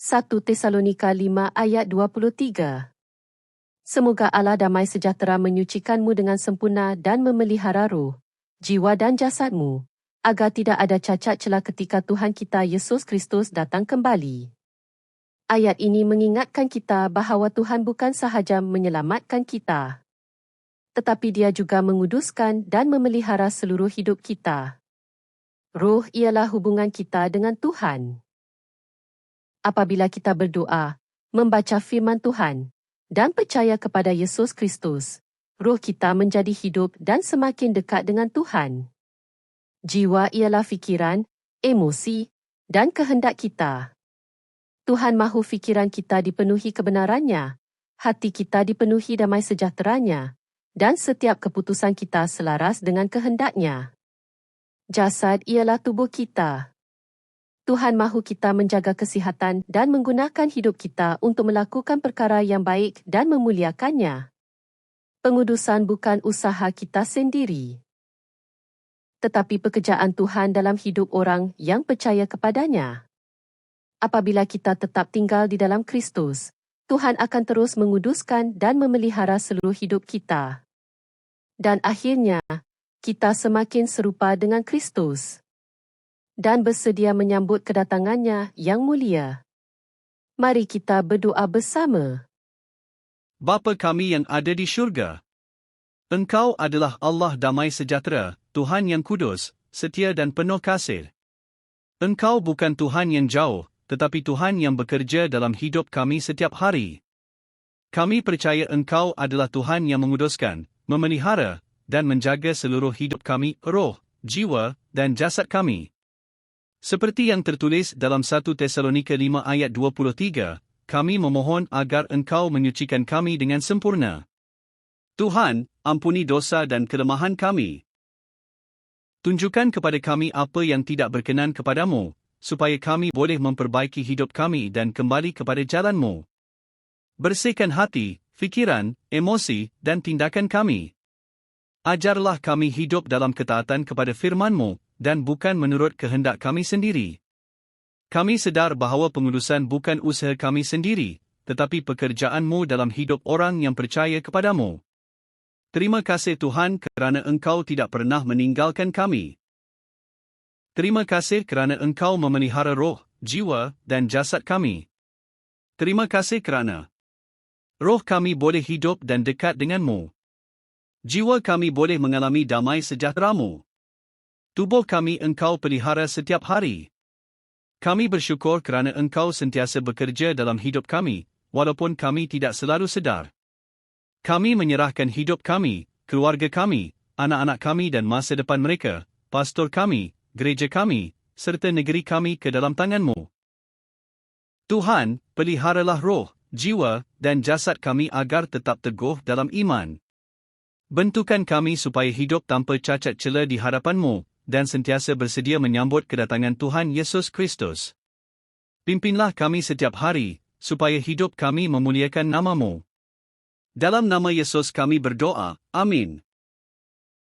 1 Tesalonika 5 ayat 23. Semoga Allah damai sejahtera menyucikanmu dengan sempurna dan memelihara roh, jiwa dan jasadmu, agar tidak ada cacat celah ketika Tuhan kita Yesus Kristus datang kembali. Ayat ini mengingatkan kita bahawa Tuhan bukan sahaja menyelamatkan kita, tetapi Dia juga menguduskan dan memelihara seluruh hidup kita. Roh ialah hubungan kita dengan Tuhan. Apabila kita berdoa, membaca firman Tuhan, dan percaya kepada Yesus Kristus, roh kita menjadi hidup dan semakin dekat dengan Tuhan. Jiwa ialah fikiran, emosi, dan kehendak kita. Tuhan mahu fikiran kita dipenuhi kebenarannya, hati kita dipenuhi damai sejahteranya, dan setiap keputusan kita selaras dengan kehendaknya. Jasad ialah tubuh kita. Tuhan mahu kita menjaga kesihatan dan menggunakan hidup kita untuk melakukan perkara yang baik dan memuliakannya. Pengudusan bukan usaha kita sendiri, tetapi pekerjaan Tuhan dalam hidup orang yang percaya kepadanya. Apabila kita tetap tinggal di dalam Kristus, Tuhan akan terus menguduskan dan memelihara seluruh hidup kita. Dan akhirnya, kita semakin serupa dengan Kristus dan bersedia menyambut kedatangannya yang mulia. Mari kita berdoa bersama. Bapa kami yang ada di syurga, Engkau adalah Allah damai sejahtera, Tuhan yang kudus, setia dan penuh kasih. Engkau bukan Tuhan yang jauh, tetapi Tuhan yang bekerja dalam hidup kami setiap hari. Kami percaya Engkau adalah Tuhan yang menguduskan, memelihara, dan menjaga seluruh hidup kami, roh, jiwa, dan jasad kami. Seperti yang tertulis dalam 1 Tesalonika 5 ayat 23, kami memohon agar Engkau menyucikan kami dengan sempurna. Tuhan, ampuni dosa dan kelemahan kami. Tunjukkan kepada kami apa yang tidak berkenan kepadamu, supaya kami boleh memperbaiki hidup kami dan kembali kepada jalan-Mu. Bersihkan hati, fikiran, emosi, dan tindakan kami. Ajarlah kami hidup dalam ketaatan kepada firman-Mu, dan bukan menurut kehendak kami sendiri. Kami sedar bahawa pengudusan bukan usaha kami sendiri, tetapi pekerjaan-Mu dalam hidup orang yang percaya kepadamu. Terima kasih Tuhan kerana Engkau tidak pernah meninggalkan kami. Terima kasih kerana Engkau memelihara roh, jiwa, dan jasad kami. Terima kasih kerana roh kami boleh hidup dan dekat dengan-Mu. Jiwa kami boleh mengalami damai sejahtera-Mu. Tubuh kami Engkau pelihara setiap hari. Kami bersyukur kerana Engkau sentiasa bekerja dalam hidup kami, walaupun kami tidak selalu sedar. Kami menyerahkan hidup kami, keluarga kami, anak-anak kami dan masa depan mereka, pastor kami, gereja kami, serta negeri kami ke dalam tangan-Mu. Tuhan, peliharalah roh, jiwa, dan jasad kami agar tetap teguh dalam iman. Bentukan kami supaya hidup tanpa cacat celah di hadapan-Mu, dan sentiasa bersedia menyambut kedatangan Tuhan Yesus Kristus. Pimpinlah kami setiap hari, supaya hidup kami memuliakan nama-Mu. Dalam nama Yesus kami berdoa, amin.